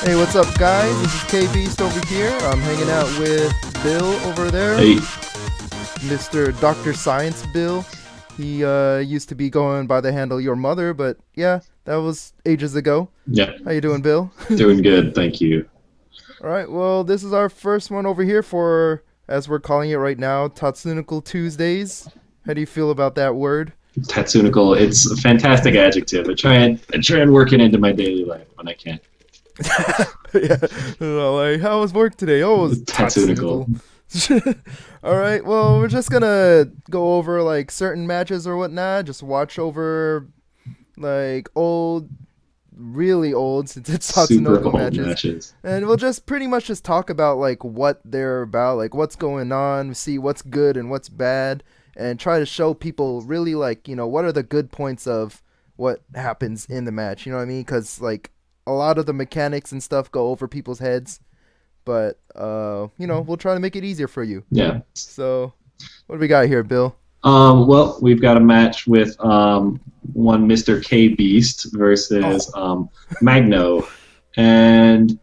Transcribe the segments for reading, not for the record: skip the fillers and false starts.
Hey, what's up, guys? This is KBeast over here. I'm hanging out with Bill over there. Hey. Mr. Dr. Science Bill. He used to be going by the handle Your Mother, but yeah, that was ages ago. Yeah. How you doing, Bill? Doing good, thank you. All right, well, this is our first one over here for, as we're calling it right now, TATSUNICAL Tuesdays. How do you feel about that word? TATSUNICAL, it's a fantastic adjective. I try and work it into my daily life when I can. Yeah, like, how was work today? Oh, it was TATSUNICAL. All right, well, we're just gonna go over like certain matches or whatnot. Just watch over like really old, since it's Super Tatsunoko old matches. and we'll just pretty much just talk about like what they're about, like what's going on, see what's good and what's bad, and try to show people really like what are the good points of what happens in the match. You know what I mean? Because like a lot of the mechanics and stuff go over people's heads, but we'll try to make it easier for you. Yeah. So, what do we got here, Bill? Well, we've got a match with one Mr. KBeast versus Magno, and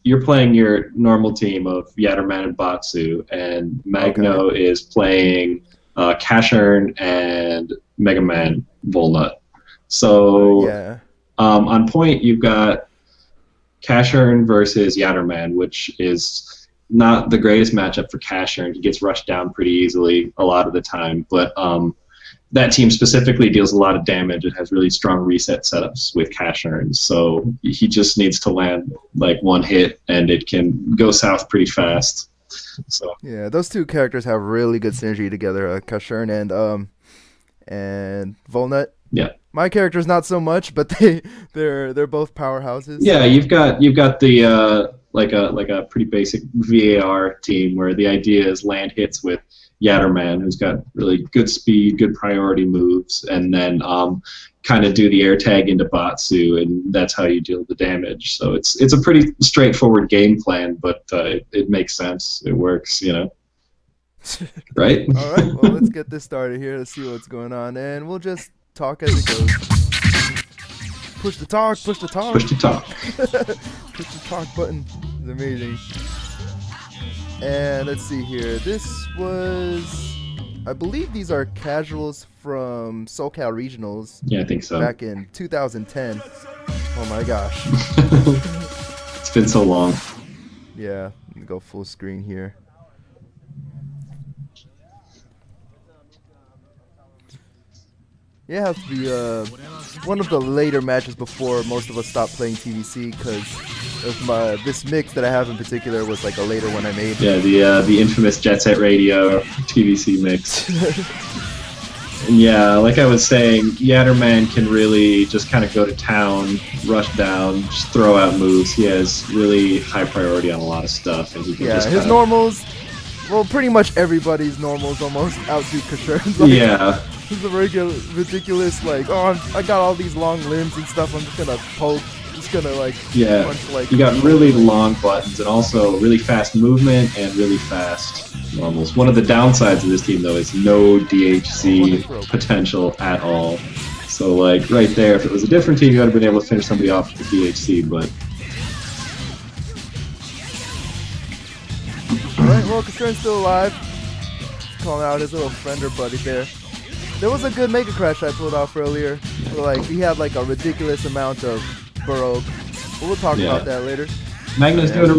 you're playing your normal team of Yatterman and Batsu, and Magno is playing Cashern and Mega Man Volnut. So on point, you've got Cashern versus Yatterman, which is not the greatest matchup for Cashern. He gets rushed down pretty easily a lot of the time, but that team specifically deals a lot of damage. It has really strong reset setups with Cashern, so he just needs to land like one hit, and it can go south pretty fast. So yeah, those two characters have really good synergy together, Cashern and Volnut. Yeah. My character's not so much, but they're both powerhouses. Yeah, you've got the like a pretty basic VAR team where the idea is land hits with Yatterman, who's got really good speed, good priority moves, and then kind of do the air tag into Batsu, and that's how you deal the damage. So it's a pretty straightforward game plan, but it makes sense. It works, right? All right, well, let's get this started here. Let's see what's going on, and we'll just talk as it goes. Push the talk, push the talk. Push the talk. Push the talk button. It's amazing. And let's see here. This was, I believe these are casuals from SoCal Regionals. Yeah, I think so. Back in 2010. Oh my gosh. It's been so long. Yeah, let me go full screen here. Yeah, it has to be one of the later matches before most of us stopped playing TVC, because this mix that I have in particular was like a later one I made. Yeah, the infamous Jet Set Radio TVC mix. And yeah, like I was saying, Yatterman can really just kind of go to town, rush down, just throw out moves. He has really high priority on a lot of stuff, and he can his normals. Well, pretty much everybody's normals almost outdo Cashern's. Yeah. He's a ridiculous, like, oh, I got all these long limbs and stuff, I'm just gonna poke, just gonna, like, punch, like... You got really long buttons and also really fast movement and really fast normals. One of the downsides of this team, though, is no DHC potential at all. So, like, right there, if it was a different team, you would have been able to finish somebody off with the DHC, but... Alright, well, Cashern's still alive. He's calling out his little friend or buddy there. There was a good Mega Crash I pulled off earlier, where like he had like a ridiculous amount of Baroque. But we'll talk about that later. Magno's doing a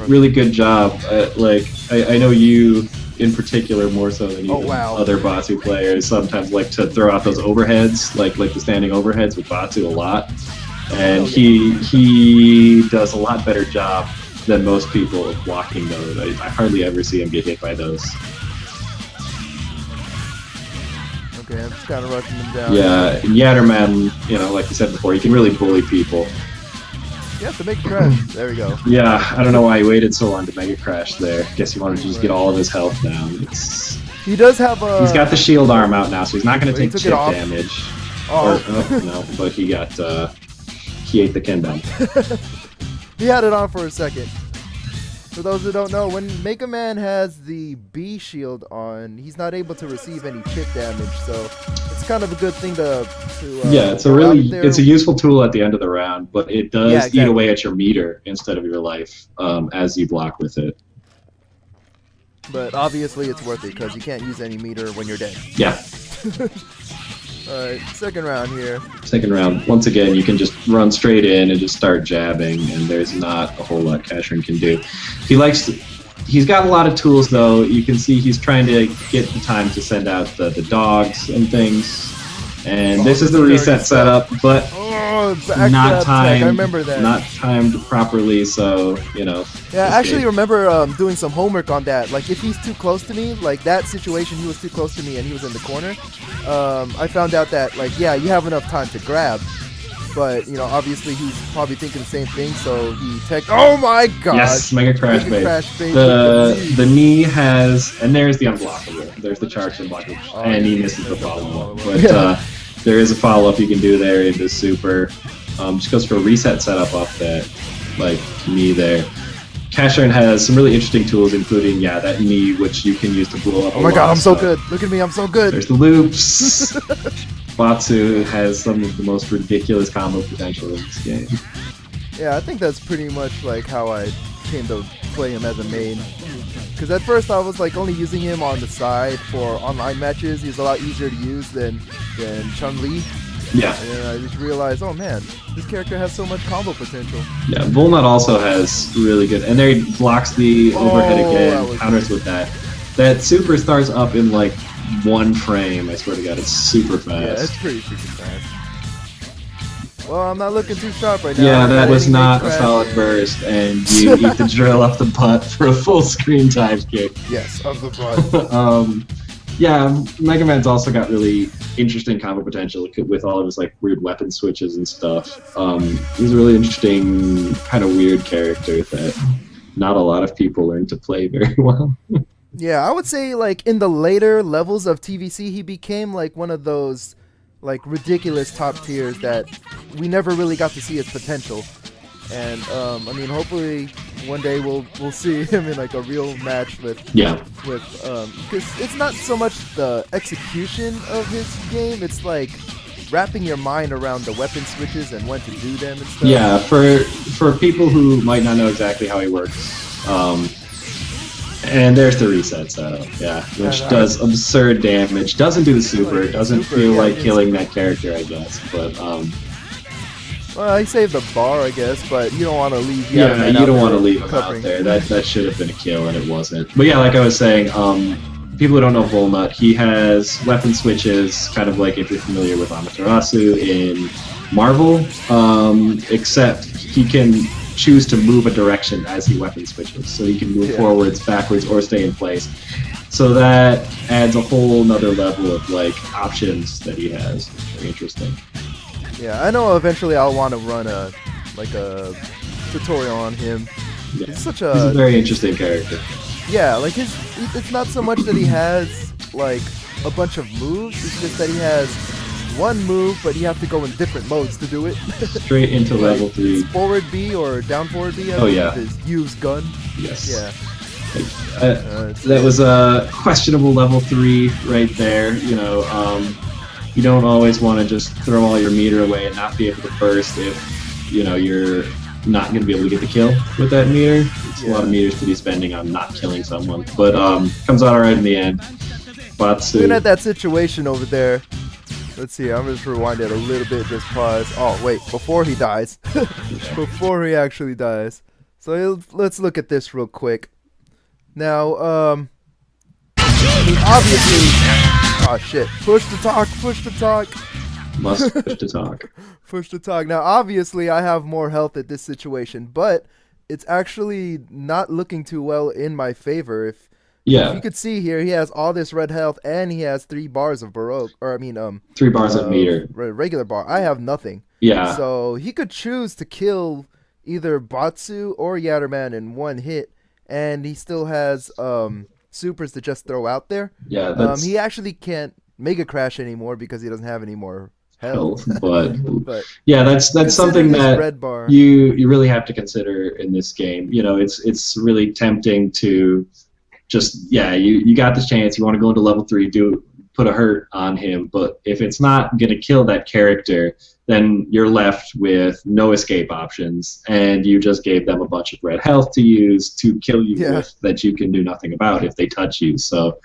really good job. I know you in particular more so than even other Batsu players sometimes like to throw out those overheads, like the standing overheads with Batsu a lot, and he does a lot better job than most people of blocking those. I hardly ever see him get hit by those. Okay, I'm just kind of rushing them down. Yeah, Yatterman, like you said before, he can really bully people. Yeah, to make a crash. There we go. Yeah, I don't know why he waited so long to Mega Crash there. Guess he wanted to just get all of his health down. He does have a... He's got the shield arm out now, so he's not going to take chip damage. Oh. No, but he ate the Kenban. He had it on for a second. For those who don't know, when Mega Man has the B shield on, he's not able to receive any chip damage, so it's kind of a good thing to yeah, it's a useful tool at the end of the round, but it does eat away at your meter instead of your life as you block with it. But obviously it's worth it because you can't use any meter when you're dead. Yeah. Alright, second round here. Second round. Once again, you can just run straight in and just start jabbing, and there's not a whole lot Casherin can do. He's got a lot of tools, though. You can see he's trying to get the time to send out the dogs and things. And this is the reset setup, but not timed. I remember that. Not timed properly, so, you know. Yeah, I actually remember doing some homework on that. Like, if he's too close to me, like that situation, he was too close to me and he was in the corner. I found out that, like, yeah, you have enough time to grab. But, you know, obviously he's probably thinking the same thing, so he oh my gosh! Yes, Mega Crash Bait. The knee has, and there's the unblockable. There's the charge unblockable, and he misses the follow-up. But there is a follow-up you can do there into Super. Just goes for a reset setup off that, like, knee there. Casherin has some really interesting tools, including, that knee, which you can use to blow up. Oh my god, I'm so good! Look at me, I'm so good! There's the loops. Batsu has some of the most ridiculous combo potential in this game. Yeah, I think that's pretty much like how I came to play him as a main. Because at first I was like only using him on the side for online matches. He's a lot easier to use than Chun-Li. Yeah. And I just realized, oh man, this character has so much combo potential. Yeah, Volnut also has really good, and there he blocks the overhead again, counters with that. That super starts up in like 1 frame, I swear to god, it's super fast. Yeah, it's pretty super fast. Well, I'm not looking too sharp right now. Yeah, that was not a solid burst, and you eat the drill off the butt for a full screen time kick. Yes, of the butt. Yeah, Mega Man's also got really interesting combo potential with all of his like weird weapon switches and stuff. He's a really interesting, kind of weird character that not a lot of people learn to play very well. Yeah, I would say like in the later levels of TVC, he became like one of those like ridiculous top tiers that we never really got to see his potential. And I mean, hopefully one day we'll see him in like a real match with because it's not so much the execution of his game, it's like wrapping your mind around the weapon switches and when to do them and stuff. Yeah, for people who might not know exactly how he works, and there's the reset setup, which does absurd damage, doesn't do the super, doesn't feel like killing that character, I guess, but well, I saved the bar, I guess, but you don't want to leave. You don't want to leave him out there. That should have been a kill, and it wasn't. But yeah, like I was saying, people who don't know Volnut, he has weapon switches, kind of like if you're familiar with Amaterasu in Marvel, except he can choose to move a direction as he weapon switches. So he can move forwards, backwards, or stay in place. So that adds a whole nother level of like options that he has. Very interesting. Yeah, I know eventually I'll want to run a tutorial on him. Yeah. He's a very interesting character. Yeah, like it's not so much that he has like a bunch of moves, it's just that he has one move, but you have to go in different modes to do it. Straight into level 3. Forward B or down forward B, is use gun. Yes. Yeah. That was a questionable level 3 right there, you know. You don't always want to just throw all your meter away and not be able to burst if, you know, you're not going to be able to get the kill with that meter. It's a lot of meters to be spending on not killing someone. But comes out alright in the end. Batsu. Looking at that situation over there, let's see, I'm just rewind it a little bit, just pause. Oh, wait, before he dies. Before he actually dies. So let's look at this real quick. Now, obviously... Oh shit, push the talk. Must push the talk. Push the talk. Now, obviously, I have more health at this situation, but it's actually not looking too well in my favor. If you could see here, he has all this red health, and he has 3 bars of Baroque, 3 bars of meter. Regular bar. I have nothing. Yeah. So he could choose to kill either Batsu or Yatterman in 1 hit, and he still has supers to just throw out there. Yeah, he actually can't Mega Crash anymore because he doesn't have any more health. but yeah, that's something that you really have to consider in this game. You know, it's really tempting to just you got this chance. You want to go into level 3, do put a hurt on him, but if it's not going to kill that character, then you're left with no escape options, and you just gave them a bunch of red health to use to kill you with that you can do nothing about if they touch you. So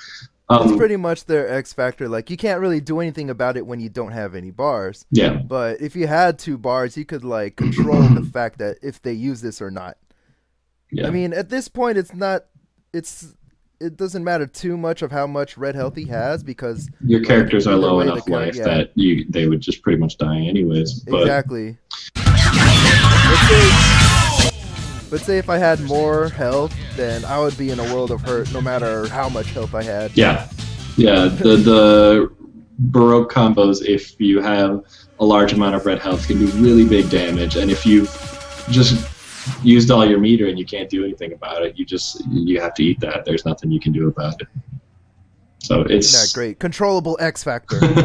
it's pretty much their X factor. Like, you can't really do anything about it when you don't have any bars. Yeah. But if you had 2 bars, you could like control the fact that if they use this or not. Yeah. I mean, at this point, it doesn't matter too much of how much red health he has, because your characters are low enough life that they would just pretty much die anyways. But... Exactly. Let's say if I had more health, then I would be in a world of hurt no matter how much health I had. Yeah. The Baroque combos, if you have a large amount of red health, can do really big damage, and if you've just used all your meter and you can't do anything about it, you have to eat that. There's nothing you can do about it. So it's not great. Controllable X factor. Alright,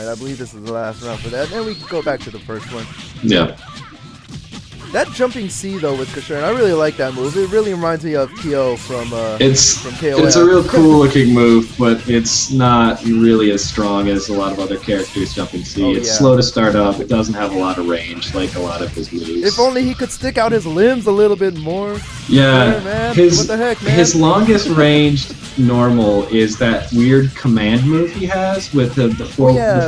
I believe this is the last round for that. And then we can go back to the first one. Yeah. That jumping C though with Kashurin, I really like that move. It really reminds me of Kyo from KOF. It's a real cool looking move, but it's not really as strong as a lot of other characters jumping C. It's slow to start up. It doesn't have a lot of range like a lot of his moves. If only he could stick out his limbs a little bit more. Yeah, man. What the heck, man? His longest ranged normal is that weird command move he has with the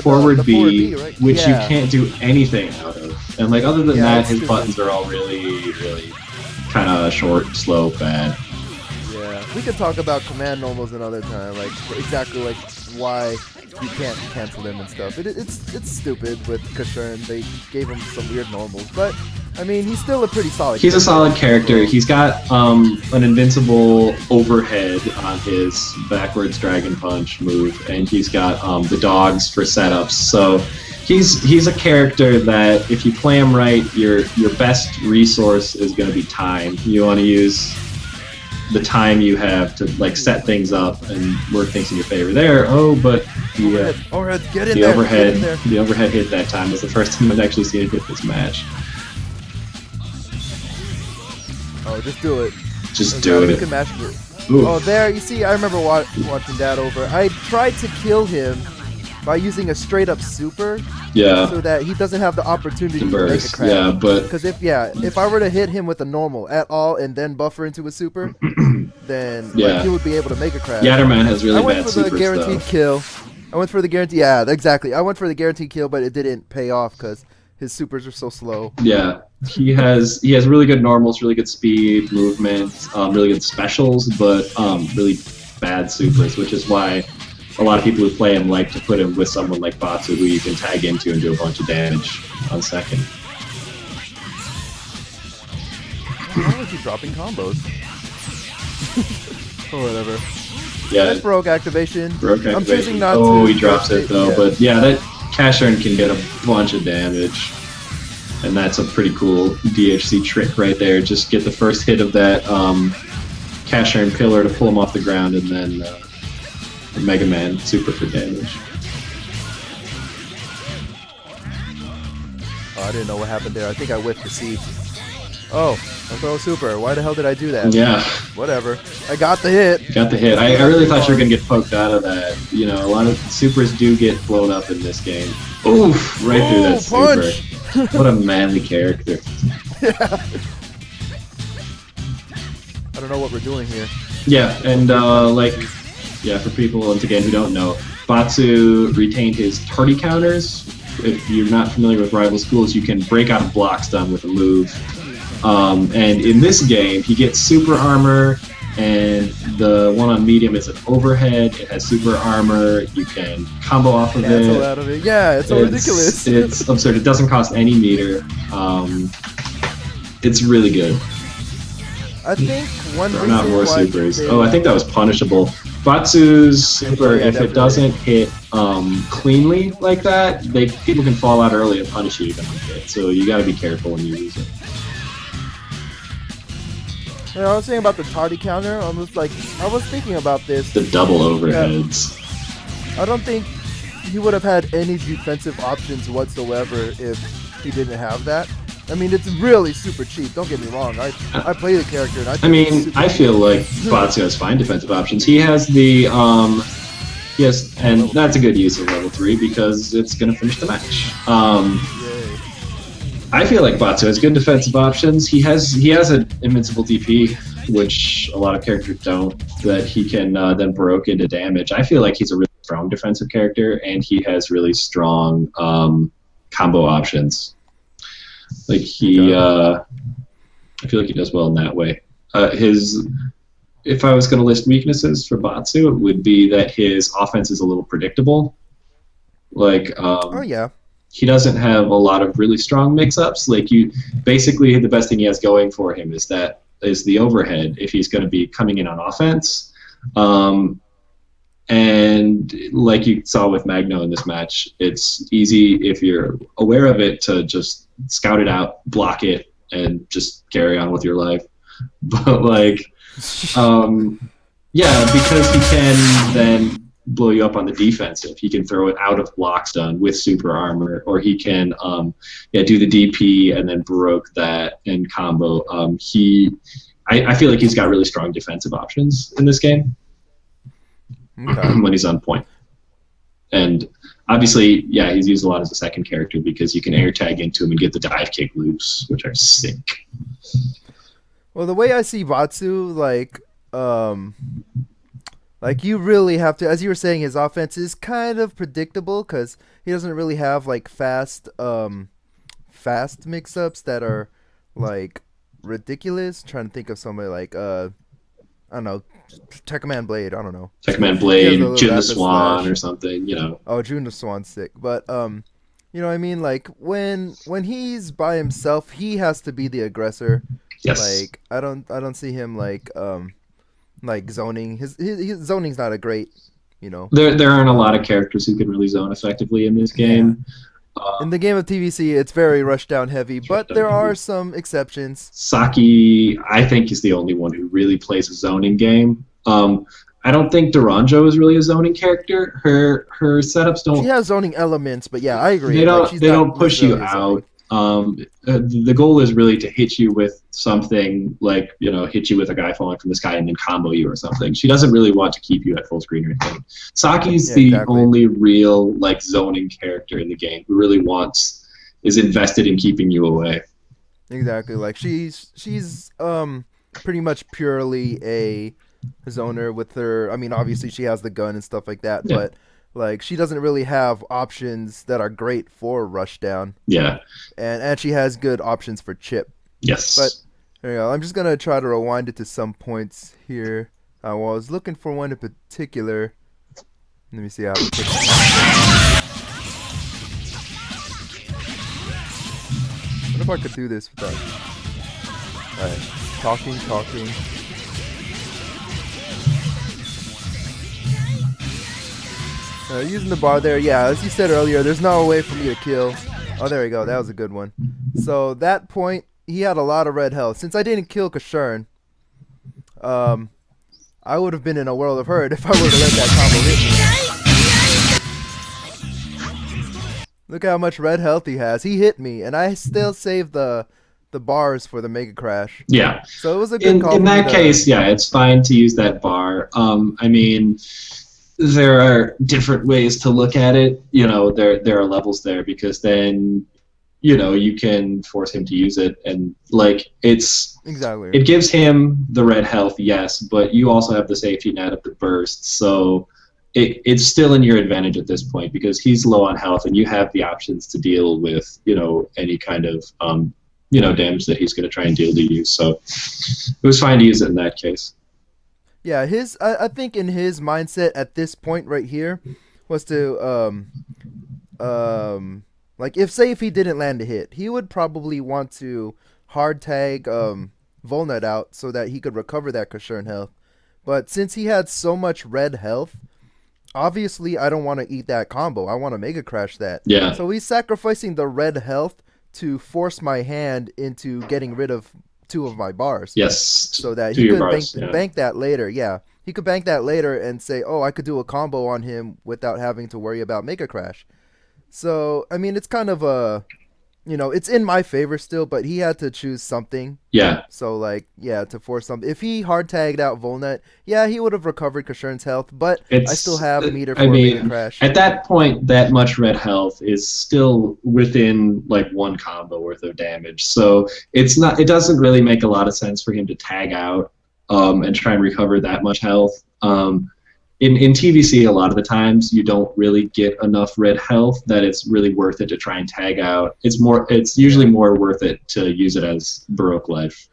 forward B, right? Which you can't do anything out of. And like other than that, his buttons are all really, really kind of short, slow, bad. Yeah, we could talk about command normals another time, like exactly like why you can't cancel them and stuff. It's stupid with Kashurin. They gave him some weird normals, but I mean, he's still a pretty solid. He's a solid character. He's got an invincible overhead on his backwards dragon punch move, and he's got the dogs for setups. So he's a character that if you play him right, your best resource is going to be time. You want to use the time you have to like set things up and work things in your favor there. Oh, but the overhead hit that time was the first time I've actually seen it hit this match. Oh, just do it. Just do it. You can mash it. Oh, there, you see, I remember watching that over. I tried to kill him by using a straight up super, so that he doesn't have the opportunity to make a crash. Yeah, but because if I were to hit him with a normal at all and then buffer into a super, then he would be able to make a crash. Yatterman has really bad supers, I went for the guaranteed kill. I went for the guarantee. Yeah, exactly. I went for the guaranteed kill, but it didn't pay off because his supers are so slow. Yeah, he has really good normals, really good speed, movement, really good specials, but really bad supers, which is why a lot of people who play him like to put him with someone like Batsu, who you can tag into and do a bunch of damage on second. Why was he dropping combos? Or whatever. Yeah. That's Baroque activation. I'm choosing not to. Oh, he drops it though, but yeah, that Kashurin can get a bunch of damage. And that's a pretty cool DHC trick right there. Just get the first hit of that Kashurin pillar to pull him off the ground, and then the Mega Man super for damage. Oh, I didn't know what happened there. I think I whiffed the C. Oh, I throw a super. Why the hell did I do that? Yeah. Whatever. I got the hit. Got the hit. I really thought you were going to get poked out of that. You know, a lot of supers do get blown up in this game. Oof! Right through that super. What a manly character. Yeah. I don't know what we're doing here. Yeah, and for people, once again, who don't know, Batsu retained his tardy counters. If you're not familiar with rival schools, you can break out of blocks done with a move. And in this game, he gets super armor, and the one on medium is an overhead. It has super armor. You can combo off of it. Out of it. Yeah, it's so ridiculous. It's absurd. It doesn't cost any meter. It's really good. I think one reason not more supers. Oh, I think that was punishable. Batsu's super, if it doesn't hit cleanly like that, people can fall out early and punish you even on hit. So you got to be careful when you use it. Yeah, I was saying about the tardy counter. I was thinking about this. The double overheads. I don't think he would have had any defensive options whatsoever if he didn't have that. I mean, it's really super cheap. Don't get me wrong. I play the character and I I think it's mean, super I cheap. feel like Batsu has fine defensive options. He has the yes, Oh, and level that's a 3. good use of level 3 because it's going to finish the match. Yay. I feel like Batsu has good defensive options. He has an invincible DP, which a lot of characters don't. That he can then broke into damage. I feel like he's a really strong defensive character, and he has really strong combo options. Like Okay. I feel like he does well in that way. His If I was going to list weaknesses for Batsu, it would be that his offense is a little predictable. Like Oh yeah. he doesn't have a lot of really strong mix-ups. Like you, basically, the best thing he has going for him is the overhead if he's going to be coming in on offense. And like you saw with Magno in this match, it's easy if you're aware of it to just scout it out, block it, and just carry on with your life. But like, yeah, because he can then blow you up on the defensive. He can throw it out of blocks done with super armor, or he can do the DP and then broke that and combo. I feel like he's got really strong defensive options in this game Okay. when he's on point. And obviously, yeah, he's used a lot as a second character because you can air tag into him and get the dive kick loops, which are sick. Well, the way I see Batsu, like you really have to, as you were saying, his offense is kind of predictable because he doesn't really have like fast mix-ups that are like ridiculous. Trying to think of somebody like I don't know, Tekkaman Blade. I don't know. Techman He has a Blade, little Jin the rapid Swan, slash. or something, you know. Oh, June the Swan's sick, but you know what I mean? Like when he's by himself, he has to be the aggressor. Yes. Like I don't see him like zoning. His zoning's not a great, you know. There aren't a lot of Um, characters who can really zone effectively in this yeah. game. In the game of TVC, it's very rushdown heavy, but there are Heavy. some exceptions. Saki, I think, is the only one who really plays a zoning game. I don't think Duranjo is really a zoning character. Her setups She don't has zoning elements, but yeah, I agree. Like she's they not don't push you necessarily a zoning. out. The goal is really to hit you with something like, hit you with a guy falling from the sky and then combo you or something. She doesn't really want to keep you at full screen or anything. Saki's Yeah, the exactly. only real like zoning character in the game who really is invested in keeping you away. Exactly. Like she's pretty much purely a zoner with her. I mean, obviously she has the gun and stuff like that, Yeah, but like she doesn't really have options that are great for rushdown, yeah, and she has good options for chip. But yes. there you go. I'm just gonna try to rewind it to some points here. Well, I was looking for one in particular. Let me see. I have to put. What if I could do this without? All right, talking. Using the bar there, yeah, as you said earlier, there's no way for me to kill. Oh, there we go. That was a good one. So that point, he had a lot of red health. Since I didn't kill Kashurn, um, I would have been in a world of hurt if I would have let that combo hit me. Look how much red health he has. He hit me, and I still saved the bars for the Mega Crash. Yeah. So it was a good In call in for me that to. case, yeah, it's fine to use that bar. I mean, there are different ways to look at it. There are levels there because then you can force him to use it, and like Exactly. it gives him the red health, yes, but you also have the safety net of the burst, so it's still in your advantage at this point because he's low on health and you have the options to deal with any kind of damage that he's going to try and deal to you. So it was fine to use it in that case. Yeah, I think in his mindset at this point right here was to like if he didn't land a hit, he would probably want to hard tag Volnut out so that he could recover that Kashurn health. But since he had so much red health, obviously I don't want to eat that combo. I want to Mega Crash that. Yeah. So he's sacrificing the red health to force my hand into getting rid of two of my bars Yes. so that To he your could bars. Yeah. bank that later. Yeah, he could bank that later and say, "Oh, I could do a combo on him without having to worry about Mega Crash." So I mean, it's kind of a it's in my favor still, but he had to choose something. Yeah. So, like, yeah, to force something. If he hard tagged out Volnut, yeah, he would have recovered Kashurn's health, but I still have meter for Beta Crash. At that point, that much red health is still within, like, one combo worth of damage. So it doesn't really make a lot of sense for him to tag out and try and recover that much health. In TVC, a lot of the times you don't really get enough red health that it's really worth it to try and tag out. It's usually more worth it to use it as Baroque Life.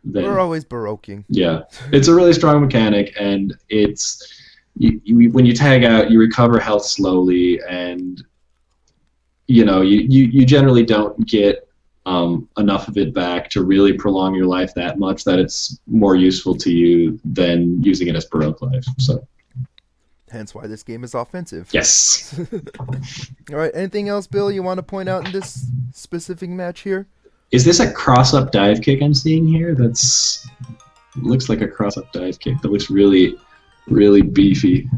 We're always Baroquing. Yeah, it's a really strong mechanic, and when you tag out, you recover health slowly, and you generally don't get enough of it back to really prolong your life that much that it's more useful to you than using it as Baroque Life. So. Hence why this game is offensive. Yes. All right. Anything else, Bill, you want to point out in this specific match here? Is this a cross-up dive kick I'm seeing here? Looks like a cross-up dive kick. That looks really, really beefy.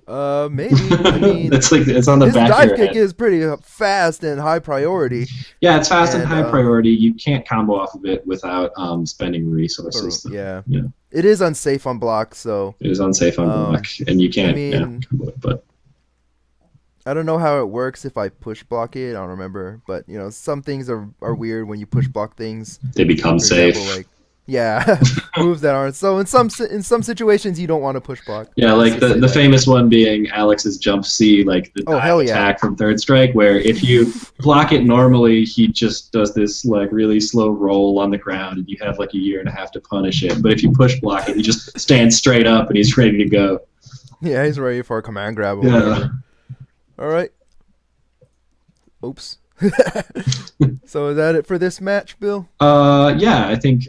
Maybe. I mean, it's on the back of your dive kick is pretty fast and high priority. Yeah, it's fast and high priority. You can't combo off of it without spending resources. Yeah. It is unsafe on block, so... It is unsafe on block, and you can't combo it, but... I don't know how it works if I push block it. I don't remember, but some things are weird when you push block things. They become safe. Example, moves that aren't. So in some situations you don't want to push block. Yeah, like the famous one being Alex's jump C, like the dive attack from Third Strike, where if you block it normally, he just does this like really slow roll on the ground, and you have like a year and a half to punish it. But if you push block it, he just stands straight up and he's ready to go. Yeah, he's ready for a command grab. Or whatever. All right. Oops. So is that it for this match, Bill? Yeah, I think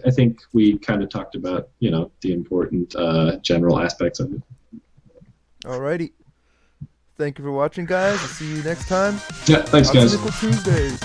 we kind of talked about the important general aspects of it. Alrighty. Thank you for watching, guys. I'll see you next time. Yeah, thanks, guys. TATSUNICAL Tuesdays.